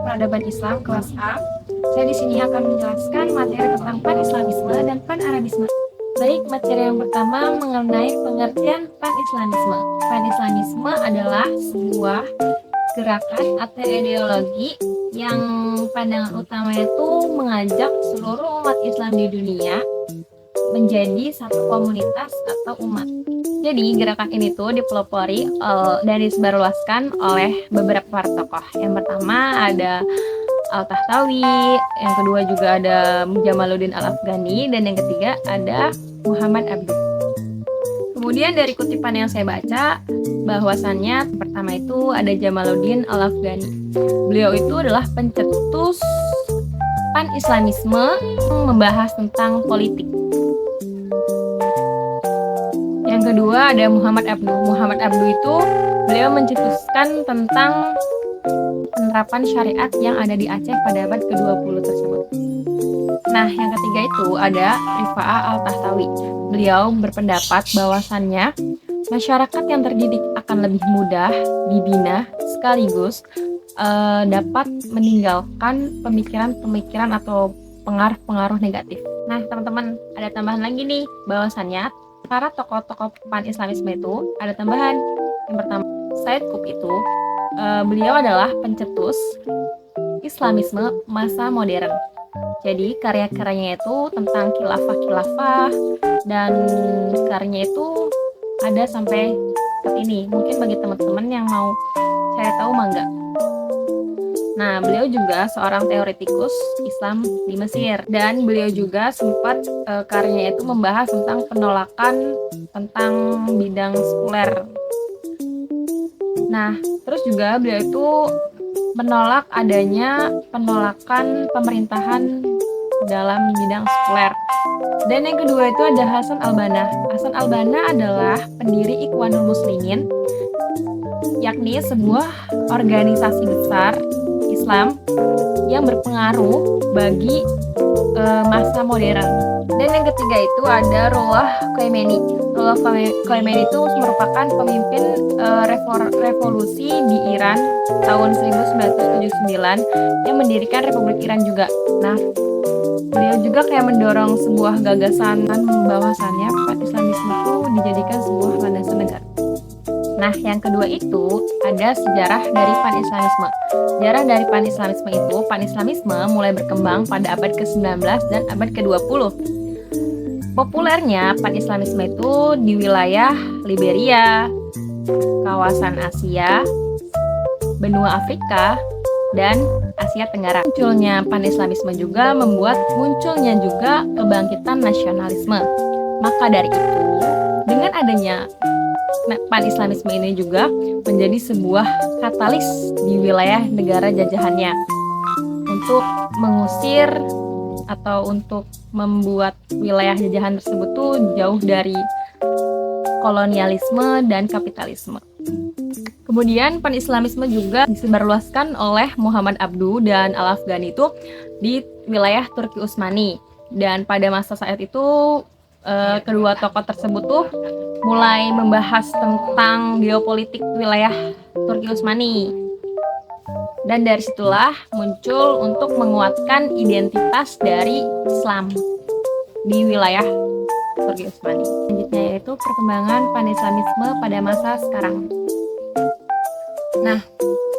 Peradaban Islam kelas A. Saya di sini akan menjelaskan materi tentang Pan-Islamisme dan Pan-Arabisme. Baik, materi yang pertama mengenai pengertian Pan-Islamisme. Pan-Islamisme adalah sebuah gerakan atau ideologi yang pandangan utamanya itu mengajak seluruh umat Islam di dunia menjadi satu komunitas atau umat. Jadi gerakan ini tuh dipelopori dan disebarluaskan oleh beberapa para tokoh. Yang pertama ada Al-Tahtawi, yang kedua juga ada Jamaluddin Al-Afghani, dan yang ketiga ada Muhammad Abduh. Kemudian dari kutipan yang saya baca, bahwasannya pertama itu ada Jamaluddin Al-Afghani. Beliau itu adalah pencetus Pan-Islamisme yang membahas tentang politik. Yang kedua ada Muhammad Abduh. Muhammad Abduh itu beliau mencetuskan tentang penerapan syariat yang ada di Aceh pada abad ke-20 tersebut. Nah, yang ketiga itu ada Rifa'ah Al-Tahtawi. Beliau berpendapat bahwasannya masyarakat yang terdidik akan lebih mudah dibina sekaligus dapat meninggalkan pemikiran-pemikiran atau pengaruh-pengaruh negatif. Nah, teman-teman, ada tambahan lagi nih, bahwasannya para tokoh-tokoh Pan-Islamisme itu ada tambahan. Yang pertama, Said Qutb itu beliau adalah pencetus Islamisme masa modern. Jadi karya-karyanya itu tentang khilafah-khilafah, dan karyanya itu ada sampai saat ini. Mungkin bagi teman-teman yang mau cari tahu mangga. Nah, beliau juga seorang teoretikus Islam di Mesir, dan beliau juga sempat karyanya itu membahas tentang penolakan tentang bidang sekuler. Nah, terus juga beliau itu menolak adanya penolakan pemerintahan dalam bidang sekuler. Dan yang kedua itu ada Hasan al-Banna. Hasan al-Banna adalah pendiri Ikhwanul Muslimin, yakni sebuah organisasi besar Islam yang berpengaruh bagi masa modern. Dan yang ketiga itu ada Ruhollah Khomeini. Ruhollah Khomeini itu merupakan pemimpin revolusi di Iran tahun 1979 yang mendirikan Republik Iran juga. Nah, beliau juga kayak mendorong sebuah gagasan bahwasannya Pan-Islamisme itu dijadikan sebuah landasan negara. Nah, yang kedua itu ada sejarah dari Pan-Islamisme. Sejarah dari Pan-Islamisme itu, Pan-Islamisme mulai berkembang pada abad ke-19 dan abad ke-20. Populernya Pan-Islamisme itu di wilayah Liberia, kawasan Asia, benua Afrika, dan Asia Tenggara. Munculnya Pan-Islamisme juga membuat munculnya juga kebangkitan nasionalisme. Maka dari itu, dengan adanya Pan-Islamisme ini juga menjadi sebuah katalis di wilayah negara jajahannya untuk mengusir atau untuk membuat wilayah jajahan tersebut tuh jauh dari kolonialisme dan kapitalisme. Kemudian Pan-Islamisme juga disebarluaskan oleh Muhammad Abduh dan Al-Afghani itu di wilayah Turki Utsmani. Dan pada masa saat itu kedua tokoh tersebut tuh mulai membahas tentang geopolitik wilayah Turki Utsmani. Dan dari situlah muncul untuk menguatkan identitas dari Islam di wilayah Turki Utsmani. Selanjutnya yaitu perkembangan Pan-Islamisme pada masa sekarang. Nah,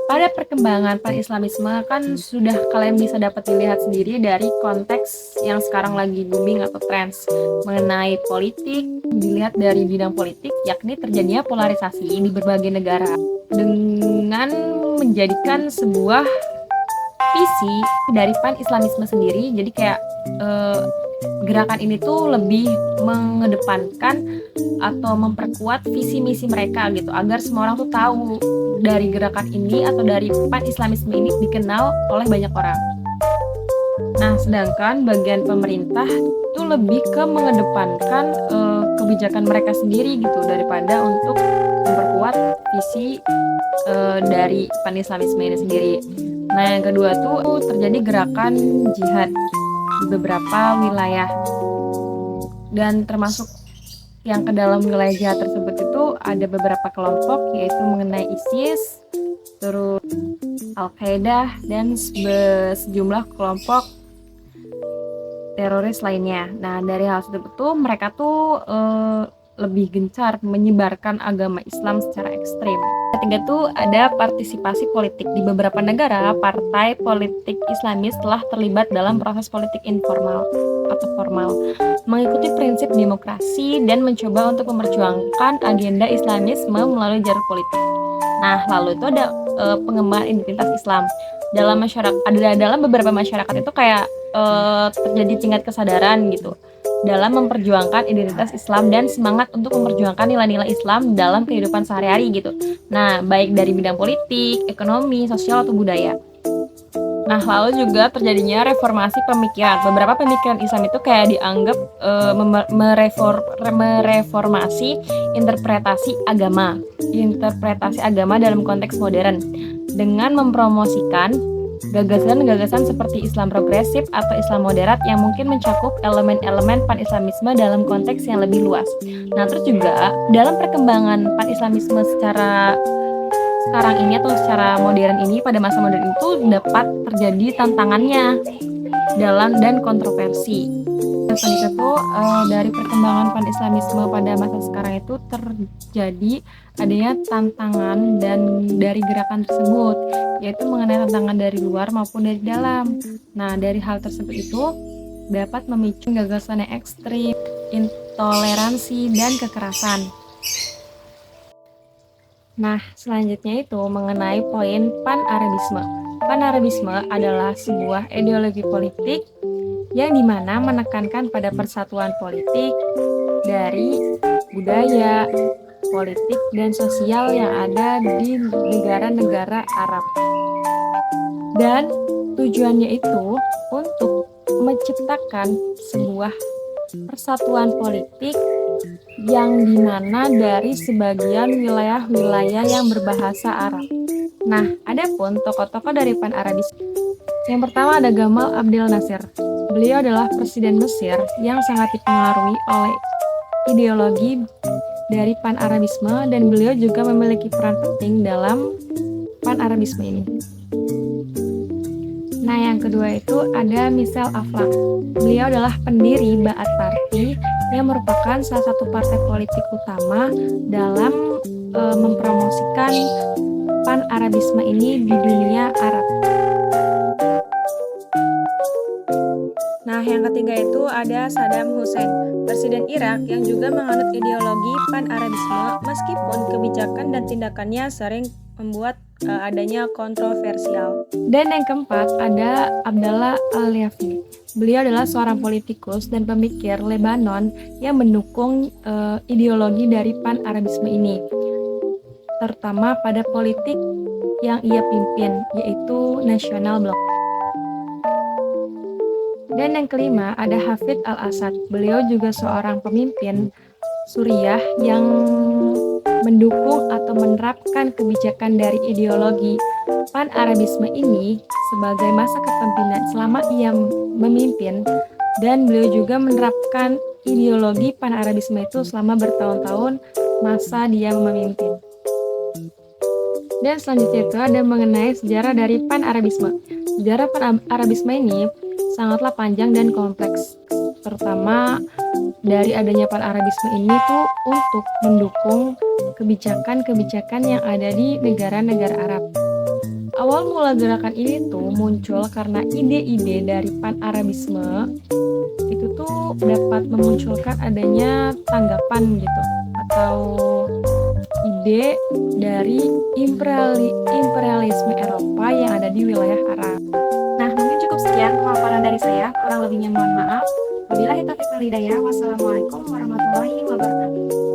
pada perkembangan Pan-Islamisme kan sudah kalian bisa dapat dilihat sendiri dari konteks yang sekarang lagi booming atau trends mengenai politik. Dilihat dari bidang politik, yakni terjadinya polarisasi di berbagai negara dengan menjadikan sebuah visi dari Pan-Islamisme sendiri. Jadi kayak gerakan ini tuh lebih mengedepankan atau memperkuat visi misi mereka gitu, agar semua orang tuh tahu dari gerakan ini atau dari Pan-Islamisme ini dikenal oleh banyak orang. Nah, sedangkan bagian pemerintah itu lebih ke mengedepankan kebijakan mereka sendiri gitu, daripada untuk memperkuat visi dari Pan-Islamisme ini sendiri. Nah, yang kedua tuh terjadi gerakan jihad di beberapa wilayah, dan termasuk yang ke dalam wilayah jihad tersebut itu ada beberapa kelompok, yaitu mengenai ISIS, terus Al-Qaeda, dan sejumlah kelompok teroris lainnya. Nah, dari hal tersebut tuh mereka tuh lebih gencar menyebarkan agama Islam secara ekstrim. Ketiga tuh ada partisipasi politik. Di beberapa negara, partai politik Islamis telah terlibat dalam proses politik informal atau formal, mengikuti prinsip demokrasi dan mencoba untuk memperjuangkan agenda Islamisme melalui jalur politik. Nah, lalu itu ada pengembangan identitas Islam dalam masyarakat. Ada dalam beberapa masyarakat itu kayak terjadi tingkat kesadaran gitu dalam memperjuangkan identitas Islam dan semangat untuk memperjuangkan nilai-nilai Islam dalam kehidupan sehari-hari gitu. Nah, baik dari bidang politik, ekonomi, sosial, atau budaya. Nah, lalu juga terjadinya reformasi pemikiran. Beberapa pemikiran Islam itu kayak dianggap mereformasi interpretasi agama dalam konteks modern dengan mempromosikan gagasan-gagasan seperti Islam progresif atau Islam moderat yang mungkin mencakup elemen-elemen pan-islamisme dalam konteks yang lebih luas. Nah, terus juga dalam perkembangan pan-islamisme secara sekarang ini atau secara modern ini, pada masa modern itu dapat terjadi tantangannya dalam dan kontroversi. Selanjutnya tuh dari perkembangan pan-islamisme pada masa sekarang itu terjadi adanya tantangan dan dari gerakan tersebut, yaitu mengenai tantangan dari luar maupun dari dalam. Nah, dari hal tersebut itu dapat memicu gagasan yang ekstrim, intoleransi, dan kekerasan. Nah, selanjutnya itu mengenai poin pan-Arabisme. Pan-Arabisme adalah sebuah ideologi politik yang dimana menekankan pada persatuan politik dari budaya, politik, dan sosial yang ada di negara-negara Arab. Dan tujuannya itu untuk menciptakan sebuah persatuan politik yang dimana dari sebagian wilayah-wilayah yang berbahasa Arab. Nah, adapun tokoh-tokoh dari pan-Arabisme. Yang pertama ada Gamal Abdel Nasser. Beliau adalah presiden Mesir yang sangat dipengaruhi oleh ideologi dari pan-Arabisme dan beliau juga memiliki peran penting dalam pan-Arabisme ini. Nah, yang kedua itu ada Michel Aflaq. Beliau adalah pendiri Ba'ath Party yang merupakan salah satu partai politik utama dalam mempromosikan pan-Arabisme ini di dunia Arab. Nah, yang ketiga itu ada Saddam Hussein, presiden Irak yang juga menganut ideologi pan-Arabisme meskipun kebijakan dan tindakannya sering membuat adanya kontroversial. Dan yang keempat ada Abdallah Al-Yafi. Beliau adalah seorang politikus dan pemikir Lebanon yang mendukung ideologi dari pan-Arabisme ini, terutama pada politik yang ia pimpin, yaitu National Bloc. Dan yang kelima ada Hafid al-Assad. Beliau juga seorang pemimpin Suriah yang mendukung atau menerapkan kebijakan dari ideologi pan-Arabisme ini sebagai masa kepemimpinan selama ia memimpin, dan beliau juga menerapkan ideologi pan-Arabisme itu selama bertahun-tahun masa dia memimpin. Dan selanjutnya itu ada mengenai sejarah dari pan-Arabisme. Sejarah pan-Arabisme ini sangatlah panjang dan kompleks, terutama dari adanya pan-Arabisme ini tuh untuk mendukung kebijakan-kebijakan yang ada di negara-negara Arab. Awal mula gerakan ini tuh muncul karena ide-ide dari pan-Arabisme itu tuh dapat memunculkan adanya tanggapan gitu atau ide dari imperialisme Eropa yang ada di wilayah Arab. Nah, mungkin cukup sekian pemaparan dari saya, kurang lebihnya mohon maaf. Wabillahi taufiq wal hidayah. Wassalamualaikum warahmatullahi wabarakatuh.